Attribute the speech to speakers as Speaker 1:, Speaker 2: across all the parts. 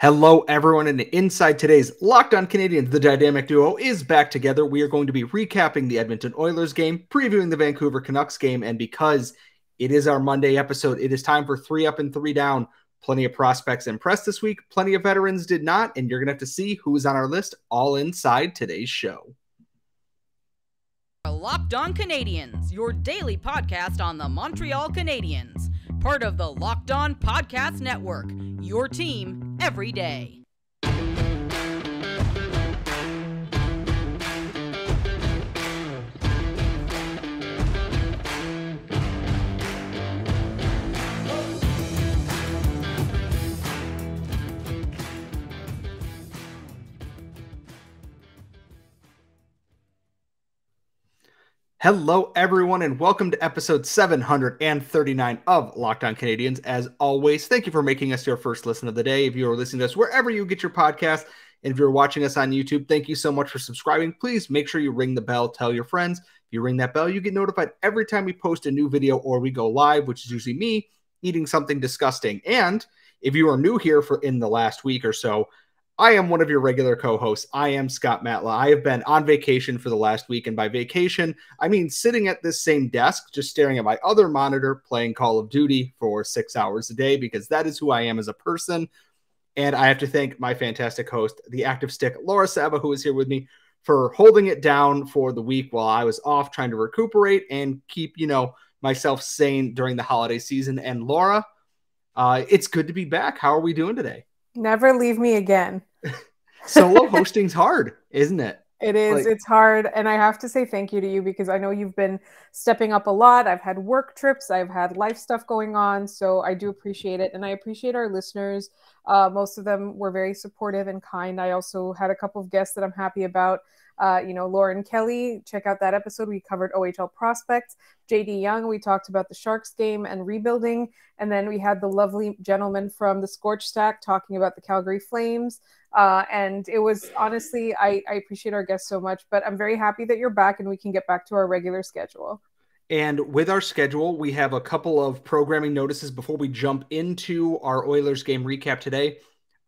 Speaker 1: Hello, everyone, and inside today's Locked On Canadiens, the dynamic duo is back together. We are going to be recapping the Edmonton Oilers game, previewing the Vancouver Canucks game, and because it is our Monday episode, it is time for 3 Up and 3 Down. Plenty of prospects impressed this week, plenty of veterans did not, and you're going to have to see who's on our list all inside today's show.
Speaker 2: Locked On Canadiens, your daily podcast on the Montreal Canadiens. Part of the Locked On Podcast Network, your team every day.
Speaker 1: Hello, everyone, and welcome to episode 739 of Locked On Canadiens. As always, thank you for making us your first listen of the day. If you are listening to us wherever you get your podcast, and if you're watching us on YouTube, thank you so much for subscribing. Please make sure you ring the bell, tell your friends. If you ring that bell, you get notified every time we post a new video or we go live, which is usually me eating something disgusting. And if you are new here in the last week or so, I am one of your regular co-hosts. I am Scott Matla. I have been on vacation for the last week, and by vacation, I mean sitting at this same desk, just staring at my other monitor, playing Call of Duty for 6 hours a day, because that is who I am as a person. And I have to thank my fantastic host, the active stick, Laura Saba, who is here with me, for holding it down for the week while I was off trying to recuperate and keep, myself sane during the holiday season. And Laura, it's good to be back. How are we doing today?
Speaker 3: Never leave me again.
Speaker 1: Solo hosting's hard, isn't it?
Speaker 3: It is. It's hard. And I have to say thank you to you because I know you've been stepping up a lot. I've had work trips. I've had life stuff going on. So I do appreciate it. And I appreciate our listeners. Most of them were very supportive and kind. I also had a couple of guests that I'm happy about. Lauren Kelly, check out that episode. We covered OHL prospects. JD Young, we talked about the Sharks game and rebuilding. And then we had the lovely gentleman from the Scorch Stack talking about the Calgary Flames. And it was honestly, I appreciate our guests so much, but I'm very happy that you're back and we can get back to our regular schedule.
Speaker 1: And with our schedule, we have a couple of programming notices before we jump into our Oilers game recap today.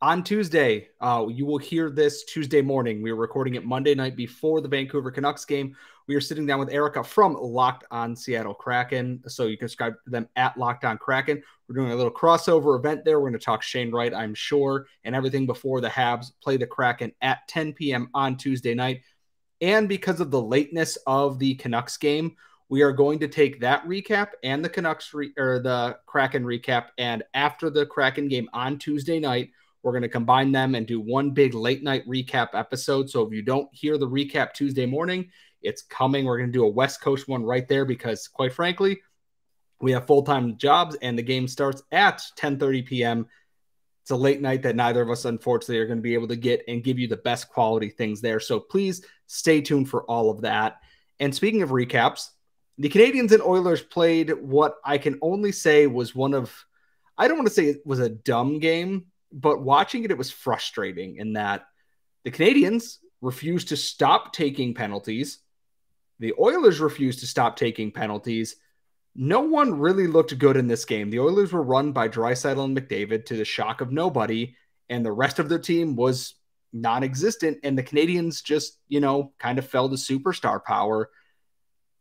Speaker 1: On Tuesday, you will hear this Tuesday morning. We are recording it Monday night before the Vancouver Canucks game. We are sitting down with Erica from Locked On Seattle Kraken. So you can subscribe to them at Locked On Kraken. We're doing a little crossover event there. We're going to talk Shane Wright, I'm sure, and everything before the Habs play the Kraken at 10 p.m. on Tuesday night. And because of the lateness of the Canucks game, we are going to take that recap and the the Kraken recap. And after the Kraken game on Tuesday night, we're going to combine them and do one big late night recap episode. So if you don't hear the recap Tuesday morning, it's coming. We're going to do a West Coast one right there because, quite frankly, we have full-time jobs and the game starts at 10:30 p.m. It's a late night that neither of us, unfortunately, are going to be able to get and give you the best quality things there. So please stay tuned for all of that. And speaking of recaps, the Canadiens and Oilers played what I can only say was one of, I don't want to say it was a dumb game, but watching it was frustrating in that the Canadiens refused to stop taking penalties. The Oilers refused to stop taking penalties. No one really looked good in this game. The Oilers were run by Draisaitl and McDavid to the shock of nobody, and the rest of their team was non-existent, and the Canadiens just, kind of fell to superstar power.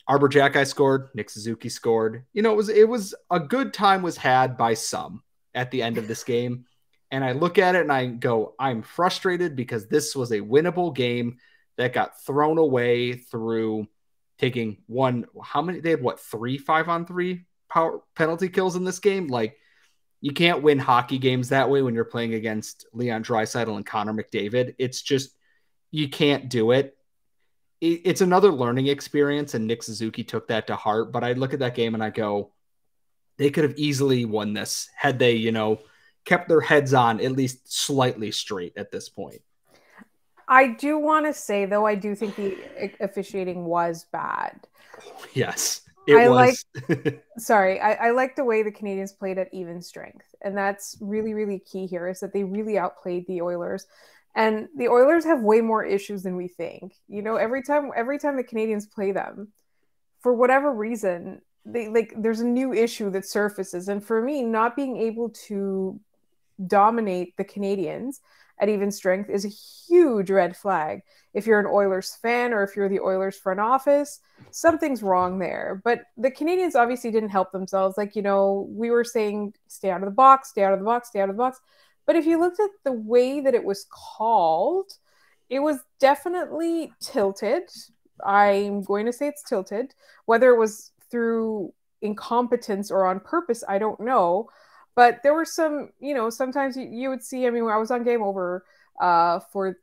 Speaker 1: Arbor Jacki scored. Nick Suzuki scored. It was a good time was had by some at the end of this game. And I look at it and I go, I'm frustrated because this was a winnable game that got thrown away through taking they had 3 5-on-3 power penalty kills in this game. Like, you can't win hockey games that way when you're playing against Leon Draisaitl and Connor McDavid. It's just, you can't do it. It's another learning experience, and Nick Suzuki took that to heart. But I look at that game and I go, they could have easily won this had they, kept their heads on at least slightly straight at this point.
Speaker 3: I do want to say, though, I do think the officiating was bad.
Speaker 1: Yes, it was.
Speaker 3: I like the way the Canadiens played at even strength. And that's really, really key here, is that they really outplayed the Oilers. And the Oilers have way more issues than we think. Every time the Canadiens play them, for whatever reason, there's a new issue that surfaces. And for me, not being able to dominate the Canadiens at even strength is a huge red flag. If you're an Oilers fan or if you're the Oilers front office, something's wrong there. But the Canadiens obviously didn't help themselves. Like, you know, we were saying, stay out of the box, stay out of the box, stay out of the box. But if you looked at the way that it was called, it was definitely tilted. I'm going to say it's tilted. Whether it was through incompetence or on purpose, I don't know. But there were some, you know, sometimes you would see, I mean, I was on Game Over for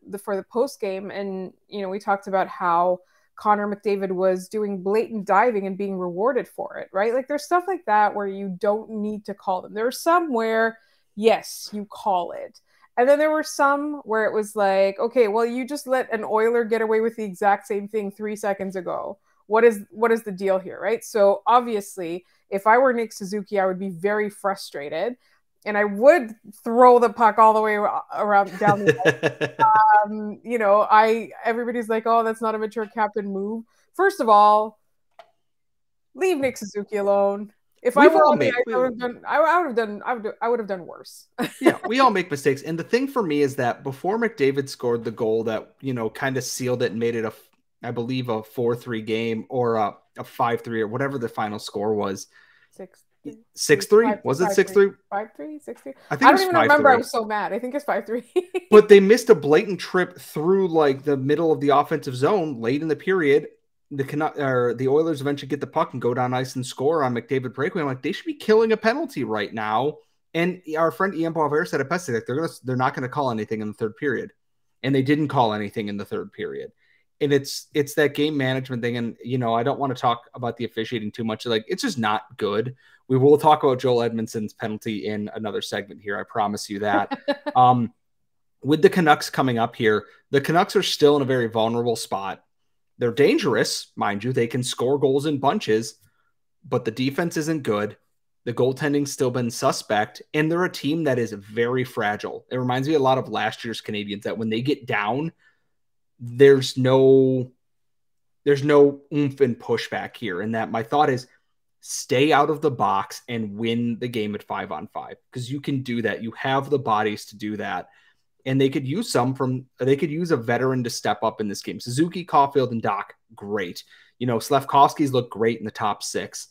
Speaker 3: the post game, and, you know, we talked about how Connor McDavid was doing blatant diving and being rewarded for it, right? Like, there's stuff like that where you don't need to call them. There's some where, yes, you call it. And then there were some where it was like, okay, well, you just let an Oiler get away with the exact same thing 3 seconds ago. What is the deal here, right? So obviously, if I were Nick Suzuki, I would be very frustrated, and I would throw the puck all the way around down the you know, everybody's like, oh, that's not a mature captain move. First of all, leave Nick Suzuki alone. If I were on the ice, I would have done worse.
Speaker 1: Yeah, we all make mistakes. And the thing for me is that before McDavid scored the goal that, you know, kind of sealed it and made it I believe a 4-3 game, or a 5-3, or whatever the final score was. 6-3? Was it 6-3?
Speaker 3: 5-3? 6-3?
Speaker 1: I don't
Speaker 3: even remember. I was so mad. I think it's 5-3.
Speaker 1: But they missed a blatant trip through like the middle of the offensive zone late in the period. The Oilers eventually get the puck and go down ice and score on McDavid breakaway. I'm like, they should be killing a penalty right now. And our friend Ian Boisvert said it best, like they're not going to call anything in the third period, and they didn't call anything in the third period. And it's that game management thing. And, you know, I don't want to talk about the officiating too much. Like, it's just not good. We will talk about Joel Edmondson's penalty in another segment here. I promise you that. With the Canucks coming up here, the Canucks are still in a very vulnerable spot. They're dangerous, mind you. They can score goals in bunches, but the defense isn't good. The goaltending's still been suspect, and they're a team that is very fragile. It reminds me a lot of last year's Canadiens, that when they get down, there's no oomph and pushback here. And that my thought is, stay out of the box and win the game at 5-on-5, because you can do that. You have the bodies to do that. And they could use a veteran to step up in this game. Suzuki, Caulfield, and Doc, great. You know, Slafkovsky's look great in the top 6.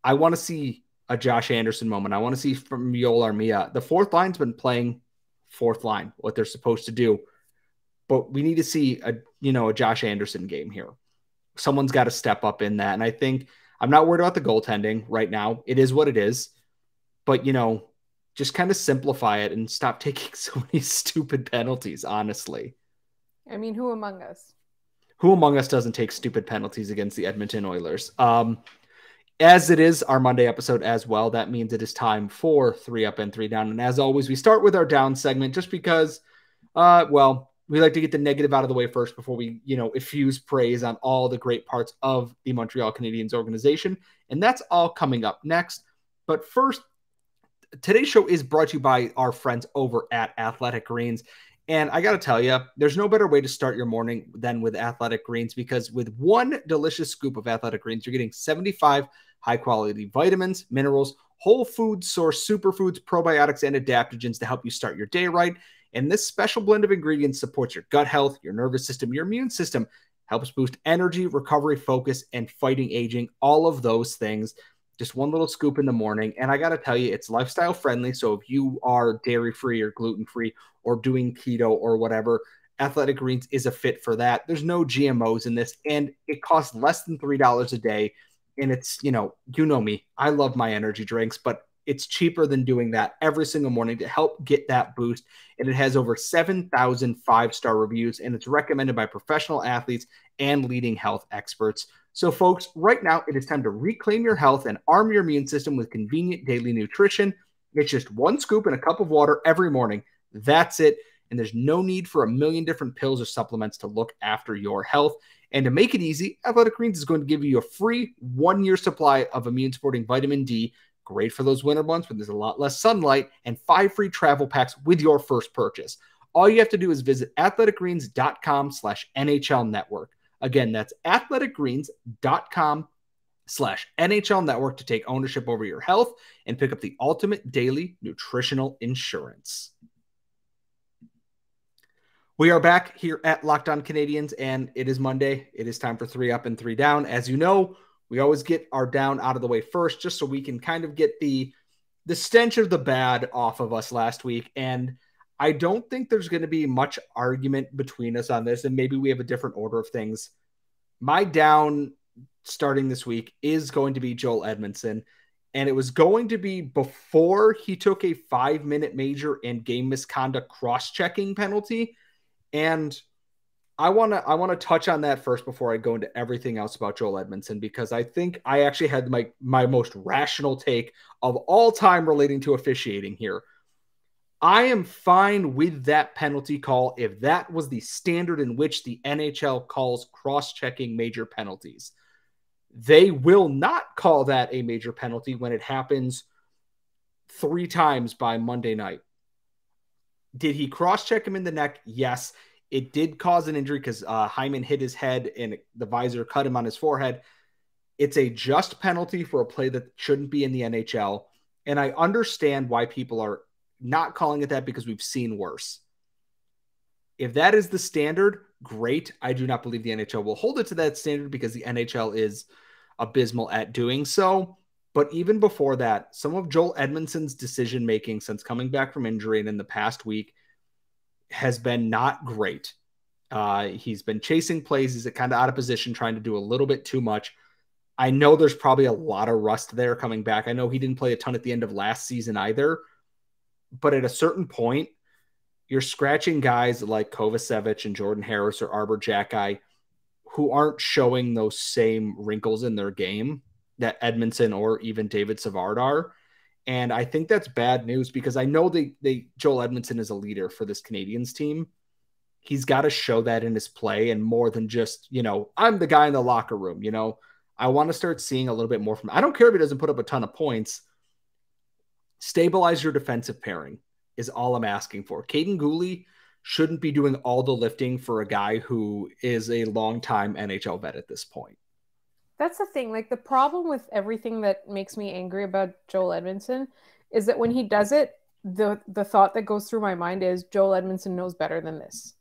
Speaker 1: I want to see a Josh Anderson moment. I want to see from Yoel Armia. The fourth line's been playing fourth line, what they're supposed to do. But we need to see a Josh Anderson game here. Someone's got to step up in that. And I think I'm not worried about the goaltending right now. It is what it is. But, you know, just kind of simplify it and stop taking so many stupid penalties, honestly.
Speaker 3: I mean, who among us?
Speaker 1: Who among us doesn't take stupid penalties against the Edmonton Oilers? As it is our Monday episode as well, that means it is time for 3 Up and 3 Down. And as always, we start with our down segment just because, we like to get the negative out of the way first before we, effuse praise on all the great parts of the Montreal Canadiens organization. And that's all coming up next. But first, today's show is brought to you by our friends over at Athletic Greens. And I got to tell you, there's no better way to start your morning than with Athletic Greens, because with one delicious scoop of Athletic Greens, you're getting 75 high-quality vitamins, minerals, whole food source superfoods, probiotics, and adaptogens to help you start your day right. And this special blend of ingredients supports your gut health, your nervous system, your immune system, helps boost energy, recovery, focus, and fighting aging, all of those things. Just one little scoop in the morning. And I got to tell you, it's lifestyle friendly. So if you are dairy-free or gluten-free or doing keto or whatever, Athletic Greens is a fit for that. There's no GMOs in this, and it costs less than $3 a day. And it's, you know me, I love my energy drinks, but it's cheaper than doing that every single morning to help get that boost. And it has over 7,000 five-star reviews, and it's recommended by professional athletes and leading health experts. So folks, right now it is time to reclaim your health and arm your immune system with convenient daily nutrition. It's just one scoop in a cup of water every morning. That's it. And there's no need for a million different pills or supplements to look after your health. And to make it easy, Athletic Greens is going to give you a free 1-year supply of immune-supporting vitamin D, great for those winter months when there's a lot less sunlight, and 5 free travel packs with your first purchase. All you have to do is visit athleticgreens.com/NHL network. Again, that's athleticgreens.com/NHL NHL Network to take ownership over your health and pick up the ultimate daily nutritional insurance. We are back here at Locked On Canadiens, and it is Monday. It is time for 3 Up and 3 Down. As you know, we always get our down out of the way first, just so we can kind of get the stench of the bad off of us last week. And I don't think there's going to be much argument between us on this, and maybe we have a different order of things. My down starting this week is going to be Joel Edmundson, and it was going to be before he took a 5-minute major and game misconduct cross-checking penalty. And I want to touch on that first before I go into everything else about Joel Edmundson, because I think I actually had my most rational take of all time relating to officiating here. I am fine with that penalty call if that was the standard in which the NHL calls cross-checking major penalties. They will not call that a major penalty when it happens 3 times by Monday night. Did he cross-check him in the neck? Yes. It did cause an injury because Hyman hit his head and the visor cut him on his forehead. It's a just penalty for a play that shouldn't be in the NHL. And I understand why people are not calling it that, because we've seen worse. If that is the standard, great. I do not believe the NHL will hold it to that standard, because the NHL is abysmal at doing so. But even before that, some of Joel Edmondson's decision-making since coming back from injury and in the past week has been not great. He's been chasing plays. He's kind of out of position, trying to do a little bit too much. I know there's probably a lot of rust there coming back. I know he didn't play a ton at the end of last season either. But at a certain point, you're scratching guys like Kovacevic and Jordan Harris or Arbor Jacki who aren't showing those same wrinkles in their game that Edmundson or even David Savard are. And I think that's bad news, because I know Joel Edmundson is a leader for this Canadiens team. He's got to show that in his play, and more than just, I'm the guy in the locker room. I want to start seeing a little bit more from him. I don't care if he doesn't put up a ton of points. Stabilize your defensive pairing is all I'm asking for. Caden Gooley shouldn't be doing all the lifting for a guy who is a longtime NHL vet at this point.
Speaker 3: That's the thing. Like, the problem with everything that makes me angry about Joel Edmundson is that when he does it, the thought that goes through my mind is Joel Edmundson knows better than this,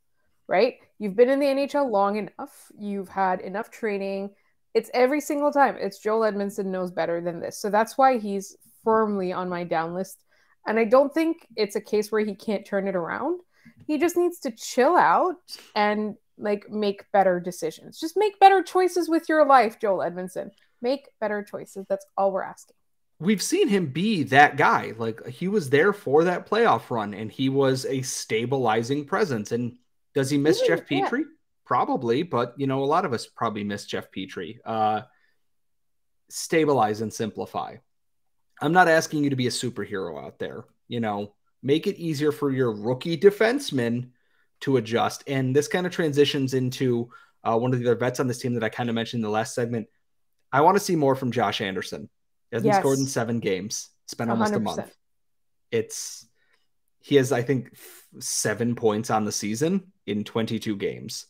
Speaker 3: right? You've been in the NHL long enough. You've had enough training. It's every single time. It's Joel Edmundson knows better than this. So that's why he's firmly on my down list. And I don't think it's a case where he can't turn it around. He just needs to chill out and make better decisions. Just make better choices with your life, Joel Edmundson. Make better choices. That's all we're asking.
Speaker 1: We've seen him be that guy. He was there for that playoff run, and he was a stabilizing presence. And does he miss Jeff Petrie? Yeah. Probably, but a lot of us probably miss Jeff Petrie. Stabilize and simplify. I'm not asking you to be a superhero out there. Make it easier for your rookie defenseman to adjust. And this kind of transitions into one of the other vets on this team that I kind of mentioned in the last segment. I want to see more from Josh Anderson. He hasn't scored in 7 games. It's been almost 100%. A month. He has, I think, 7 points on the season in 22 games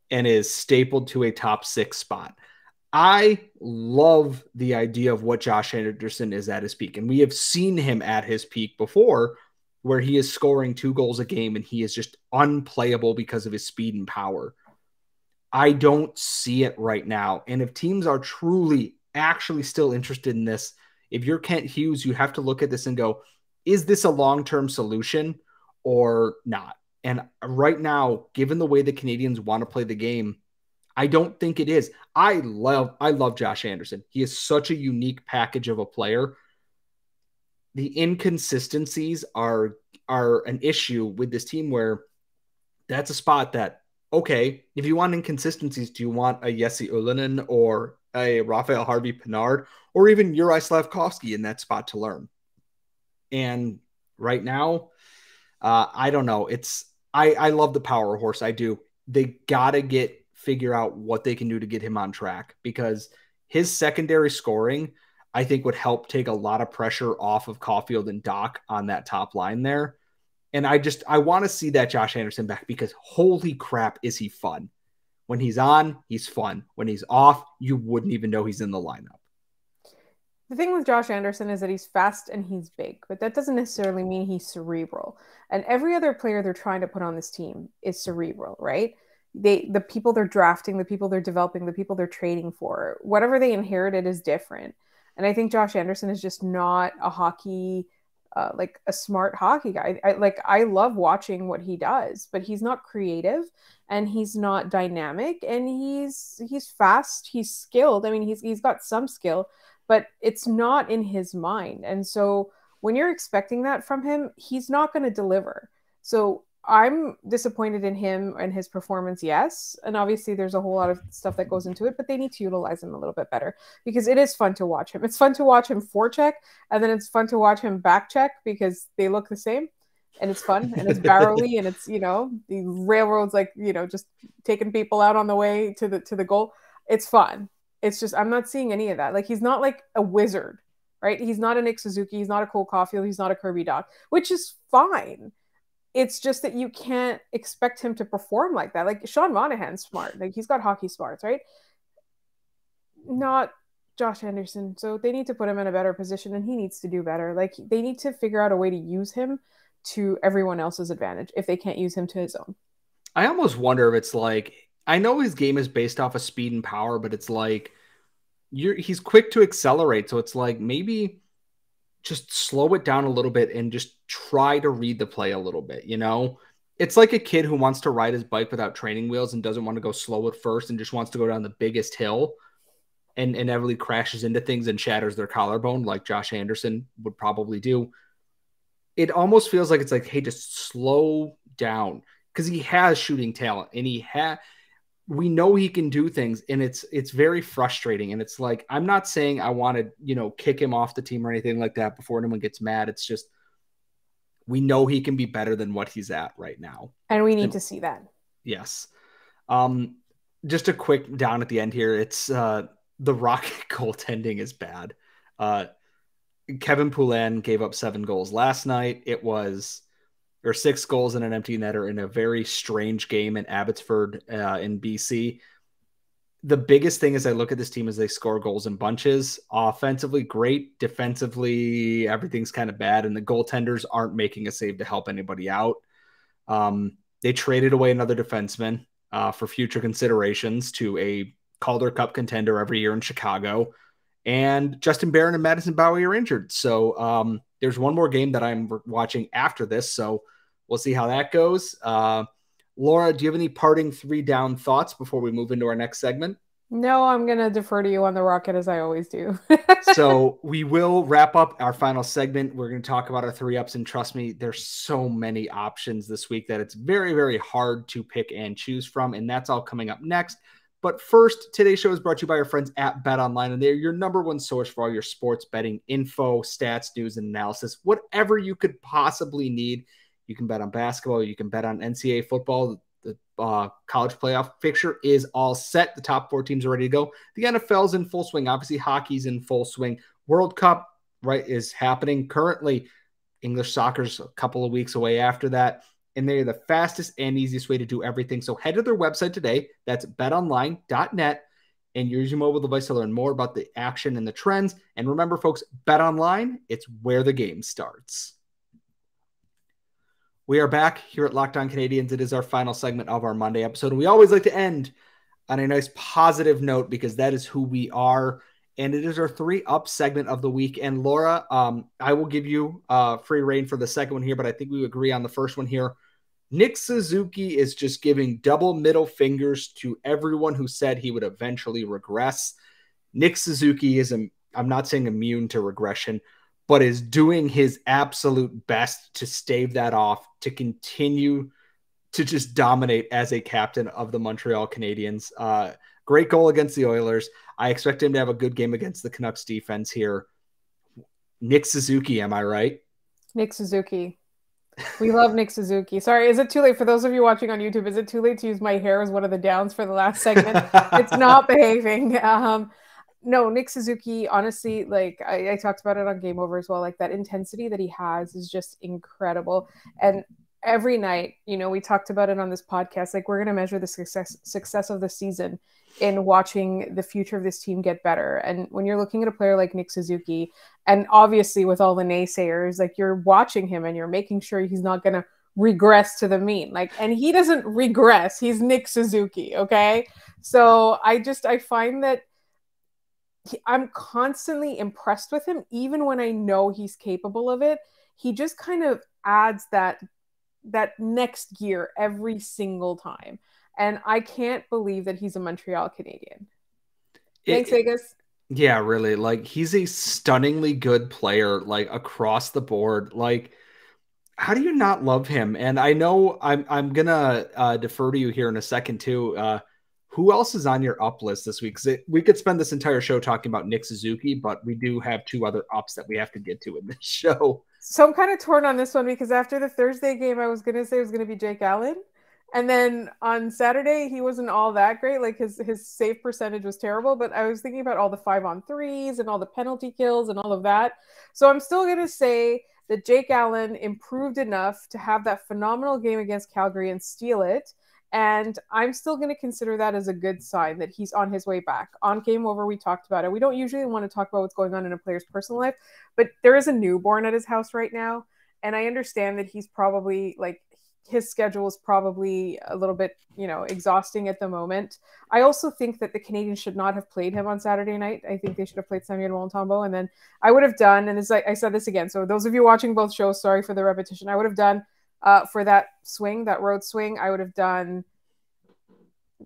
Speaker 1: and is stapled to a top 6 spot. I love the idea of what Josh Anderson is at his peak. And we have seen him at his peak before, where he is scoring 2 goals a game and he is just unplayable because of his speed and power. I don't see it right now. And if teams are truly actually still interested in this, if you're Kent Hughes, you have to look at this and go, is this a long-term solution or not? And right now, given the way the Canadiens want to play the game, I don't think it is. I love Josh Anderson. He is such a unique package of a player. The inconsistencies are an issue with this team, where that's a spot that, okay, if you want inconsistencies, do you want a Jesse Ylönen or a Raphael Harvey-Pinard or even Juraj Slafkovsky in that spot to learn? And right now, I don't know. I love the power horse. I do. They got to figure out what they can do to get him on track, because his secondary scoring, I think, would help take a lot of pressure off of Caulfield and Doc on that top line there. And I want to see that Josh Anderson back, because holy crap, is he fun. When he's on, he's fun. When he's off, you wouldn't even know he's in the lineup.
Speaker 3: The thing with Josh Anderson is that he's fast and he's big, but that doesn't necessarily mean he's cerebral. And every other player they're trying to put on this team is cerebral, right? The people they're drafting, the people they're developing, the people they're trading for, whatever they inherited is different. And I think Josh Anderson is just not a hockey, like a smart hockey guy. I love watching what he does, but he's not creative and he's not dynamic, and he's fast, he's skilled. I mean, he's got some skill, but it's not in his mind. And so when you're expecting that from him, he's not going to deliver. So I'm disappointed in him and his performance, yes. And obviously there's a whole lot of stuff that goes into it, but they need to utilize him a little bit better because it is fun to watch him. It's fun to watch him forecheck, and then it's fun to watch him back check because they look the same. And it's fun and it's barrelly and it's, the railroads, like, just taking people out on the way to the goal. It's fun. It's just, I'm not seeing any of that. Like, he's not like a wizard, right? He's not a Nick Suzuki. He's not a Cole Caulfield. He's not a Kirby Dach, which is fine. It's just that you can't expect him to perform like that. Like, Sean Monahan's smart. Like, he's got hockey smarts, right? Not Josh Anderson. So they need to put him in a better position, and he needs to do better. Like, they need to figure out a way to use him to everyone else's advantage if they can't use him to his own.
Speaker 1: I almost wonder if it's like, I know his game is based off of speed and power, but it's like he's quick to accelerate. So it's like maybe just slow it down a little bit and just try to read the play a little bit. It's like a kid who wants to ride his bike without training wheels and doesn't want to go slow at first and just wants to go down the biggest hill and inevitably crashes into things and shatters their collarbone like Josh Anderson would probably do. It almost feels like it's like, hey, just slow down, because he has shooting talent and we know he can do things, and it's very frustrating. And it's like, I'm not saying I want to, kick him off the team or anything like that before anyone gets mad. It's just, we know he can be better than what he's at right now.
Speaker 3: And we need to see that.
Speaker 1: Yes. Just a quick down at the end here. It's the Rocket goaltending is bad. Kevin Poulin gave up 7 goals last night. It was 6 goals and an empty netter in a very strange game in Abbotsford in BC. The biggest thing as I look at this team is they score goals in bunches. Offensively, great. Defensively, everything's kind of bad, and the goaltenders aren't making a save to help anybody out. They traded away another defenseman for future considerations to a Calder Cup contender every year in Chicago. And Justin Barron and Madison Bowie are injured. So there's one more game that I'm watching after this. So we'll see how that goes. Laura, do you have any parting 3 down thoughts before we move into our next segment?
Speaker 3: No, I'm going to defer to you on the Rocket as I always do.
Speaker 1: So we will wrap up our final segment. We're going to talk about our 3 ups, and trust me, there's so many options this week that it's very, very hard to pick and choose from. And that's all coming up next. But first, today's show is brought to you by our friends at BetOnline, and they're your number one source for all your sports betting info, stats, news, and analysis. Whatever you could possibly need, you can bet on basketball, you can bet on NCAA football. The college playoff picture is all set. The top 4 teams are ready to go. The NFL's in full swing. Obviously, hockey's in full swing. World Cup, right, is happening currently. English soccer's a couple of weeks away after that. And they're the fastest and easiest way to do everything. So head to their website today. That's betonline.net, and use your mobile device to learn more about the action and the trends. And remember, folks, BetOnline, it's where the game starts. We are back here at Locked On Canadiens. It is our final segment of our Monday episode. And we always like to end on a nice positive note because that is who we are. And it is our 3 up segment of the week. And Laura, I will give you free reign for the second one here, but I think we agree on the first one here. Nick Suzuki is just giving double middle fingers to everyone who said he would eventually regress. Nick Suzuki is, I'm not saying immune to regression, but is doing his absolute best to stave that off, to continue to just dominate as a captain of the Montreal Canadiens. Great goal against the Oilers. I expect him to have a good game against the Canucks defense here. Nick Suzuki, am I right?
Speaker 3: Nick Suzuki. We love Nick Suzuki. Sorry, is it too late for those of you watching on YouTube? Is it too late to use my hair as one of the downs for the last segment? It's not behaving. No, Nick Suzuki, honestly, like I talked about it on Game Over as well. Like that intensity that he has is just incredible. And every night, we talked about it on this podcast, like we're going to measure the success of the season in watching the future of this team get better. And when you're looking at a player like Nick Suzuki, and obviously with all the naysayers, like you're watching him and you're making sure he's not going to regress to the mean, and he doesn't regress. He's Nick Suzuki. Okay. So I find that I'm constantly impressed with him, even when I know he's capable of it. He just kind of adds that next gear every single time. And I can't believe that he's a Montreal Canadien. Thanks, Vegas.
Speaker 1: Yeah, really. Like, he's a stunningly good player, like across the board. Like, how do you not love him? And I know I'm gonna defer to you here in a second too. Who else is on your up list this week? Because we could spend this entire show talking about Nick Suzuki, but we do have two other ups that we have to get to in this show.
Speaker 3: So I'm kind of torn on this one, because after the Thursday game, I was going to say it was going to be Jake Allen. And then on Saturday, he wasn't all that great. Like his save percentage was terrible, but I was thinking about all the 5-on-3s and all the penalty kills and all of that. So I'm still going to say that Jake Allen improved enough to have that phenomenal game against Calgary and steal it. And I'm still going to consider that as a good sign that he's on his way back. On Game Over, we talked about it. We don't usually want to talk about what's going on in a player's personal life, but there is a newborn at his house right now. And I understand that he's probably his schedule is probably a little bit, exhausting at the moment. I also think that the Canadiens should not have played him on Saturday night. I think they should have played Samuel Montembeault. And then I would have done, and I said this again, so those of you watching both shows, sorry for the repetition, I would have done for that road swing, I would have done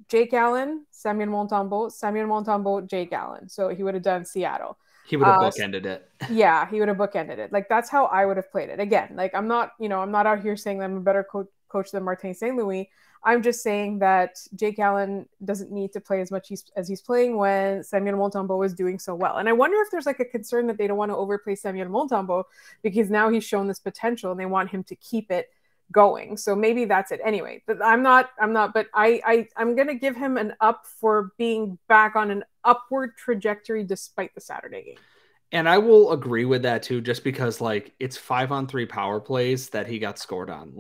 Speaker 3: Jake Allen, Samuel Montembeault, Jake Allen. So he would have done Seattle.
Speaker 1: He would have bookended it.
Speaker 3: Yeah, he would have bookended it. Like, that's how I would have played it. Again, I'm not out here saying that I'm a better coach than Martin St. Louis. I'm just saying that Jake Allen doesn't need to play as much as he's playing when Samuel Montembeault is doing so well. And I wonder if there's a concern that they don't want to overplay Samuel Montembeault, because now he's shown this potential and they want him to keep it going. So maybe that's it. Anyway, but I'm not, but I'm going to give him an up for being back on an upward trajectory despite the Saturday game.
Speaker 1: And I will agree with that too, just because it's 5-on-3 power plays that he got scored on.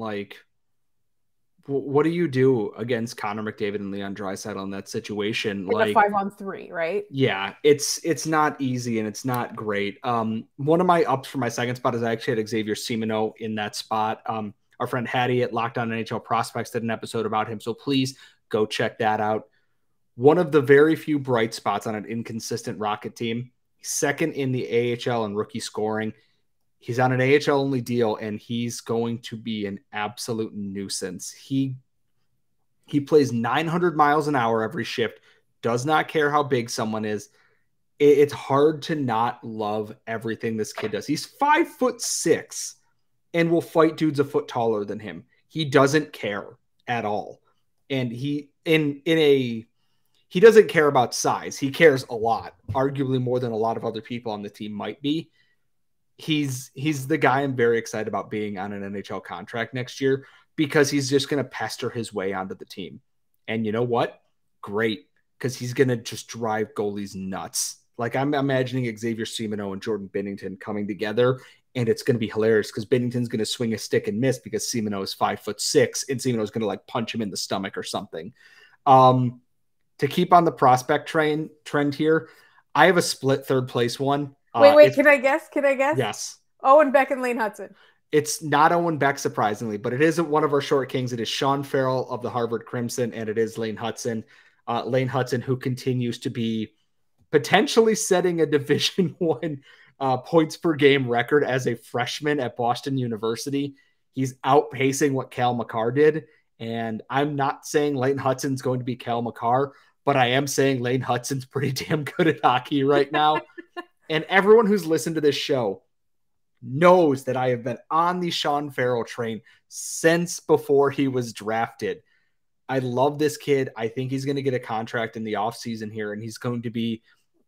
Speaker 1: What do you do against Connor McDavid and Leon Draisaitl in that situation?
Speaker 3: A 5-on-3, right?
Speaker 1: Yeah, it's not easy and it's not great. One of my ups for my second spot is I actually had Xavier Simoneau in that spot. Our friend Hattie at Locked On NHL Prospects did an episode about him, so please go check that out. One of the very few bright spots on an inconsistent Rocket team. Second in the AHL in rookie scoring. He's on an AHL-only deal, and he's going to be an absolute nuisance. He plays 900 miles an hour every shift, does not care how big someone is. It's hard to not love everything this kid does. He's 5'6" and will fight dudes a foot taller than him. He doesn't care at all. And he doesn't care about size. He cares a lot, arguably more than a lot of other people on the team might be. He's the guy I'm very excited about being on an NHL contract next year, because he's just going to pester his way onto the team. And you know what? Great, because he's going to just drive goalies nuts. I'm imagining Xavier Simoneau and Jordan Binnington coming together, and it's going to be hilarious because Binnington's going to swing a stick and miss because Simoneau is 5'6", and Simoneau is going to punch him in the stomach or something. To keep on the prospect trend here, I have a split third place one.
Speaker 3: Wait, can I guess?
Speaker 1: Yes.
Speaker 3: Owen Beck and Lane Hudson.
Speaker 1: It's not Owen Beck, surprisingly, but it is one of our short kings. It is Sean Farrell of the Harvard Crimson, and it is Lane Hudson. Lane Hudson, who continues to be potentially setting a Division I points per game record as a freshman at Boston University. He's outpacing what Cal McCarr did. And I'm not saying Lane Hudson's going to be Cal McCarr, but I am saying Lane Hudson's pretty damn good at hockey right now. And everyone who's listened to this show knows that I have been on the Sean Farrell train since before he was drafted. I love this kid. I think he's going to get a contract in the offseason here, and he's going to be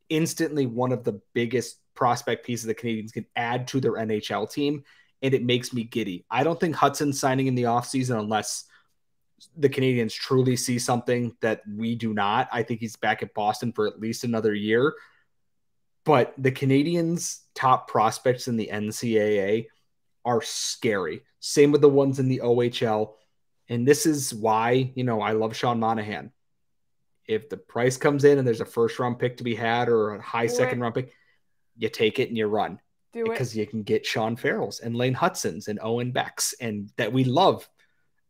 Speaker 1: instantly one of the biggest prospect pieces the Canadiens can add to their NHL team, and it makes me giddy. I don't think Hudson's signing in the offseason unless the Canadiens truly see something that we do not. I think he's back at Boston for at least another year. But the Canadiens' top prospects in the NCAA are scary. Same with the ones in the OHL. And this is why, I love Sean Monahan. If the price comes in and there's a first round pick to be had or a high second round pick, you take it and you run. Because you can get Sean Farrells and Lane Hutsons and Owen Becks, and that we love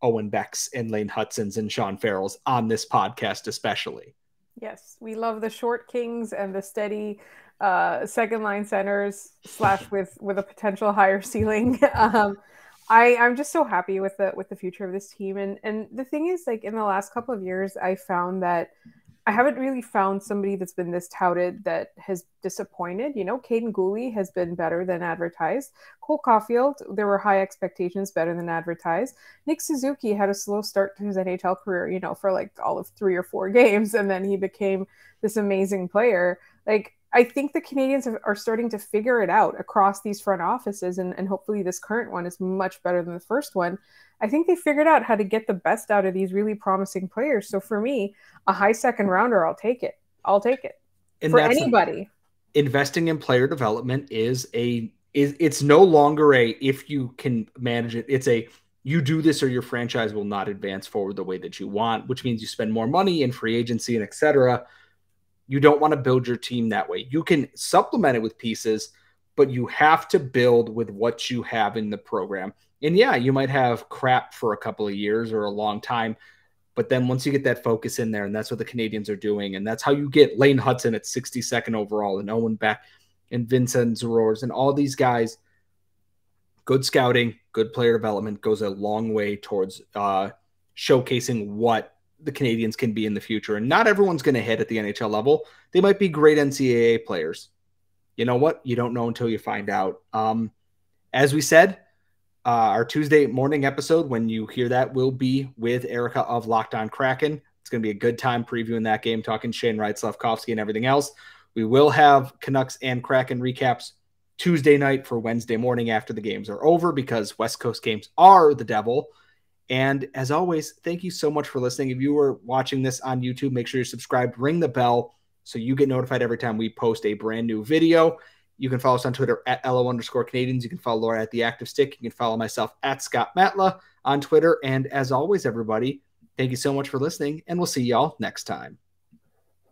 Speaker 1: Owen Becks and Lane Hutsons and Sean Farrells on this podcast, especially.
Speaker 3: Yes, we love the short kings and the steady second line centers / with a potential higher ceiling. I'm just so happy with the future of this team. And the thing is, like, in the last couple of years, I found that I haven't really found somebody that's been this touted that has disappointed. Caden Gooley has been better than advertised. Cole Caulfield, there were high expectations, better than advertised. Nick Suzuki had a slow start to his NHL career, for like all of 3 or 4 games, and then he became this amazing player. Like, I think the Canadiens are starting to figure it out across these front offices, and hopefully this current one is much better than the first one. I think they figured out how to get the best out of these really promising players. So for me, a high second rounder, I'll take it. And for anybody.
Speaker 1: Investing in player development it's no longer if you can manage it. It's you do this or your franchise will not advance forward the way that you want, which means you spend more money in free agency and etc. You don't want to build your team that way. You can supplement it with pieces, but you have to build with what you have in the program. And yeah, you might have crap for a couple of years or a long time, but then once you get that focus in there, and that's what the Canadiens are doing, and that's how you get Lane Hutson at 62nd overall and Owen Beck and Vincent Zerors and all these guys. Good scouting, good player development goes a long way towards showcasing what the Canadiens can be in the future. And not everyone's going to hit at the NHL level. They might be great NCAA players. You know what? You don't know until you find out. As we said, our Tuesday morning episode, when you hear that, will be with Erica of Locked On Kraken. It's going to be a good time previewing that game, talking Shane Wright, Slavkovsky, and everything else. We will have Canucks and Kraken recaps Tuesday night for Wednesday morning after the games are over, because West Coast games are the devil. And as always, thank you so much for listening. If you were watching this on YouTube, make sure you're subscribed, ring the bell so you get notified every time we post a brand new video. You can follow us on Twitter at @LO_Canadiens. You can follow Laura at The Active Stick. You can follow myself at Scott Matla on Twitter. And as always, everybody, thank you so much for listening, and we'll see y'all next time.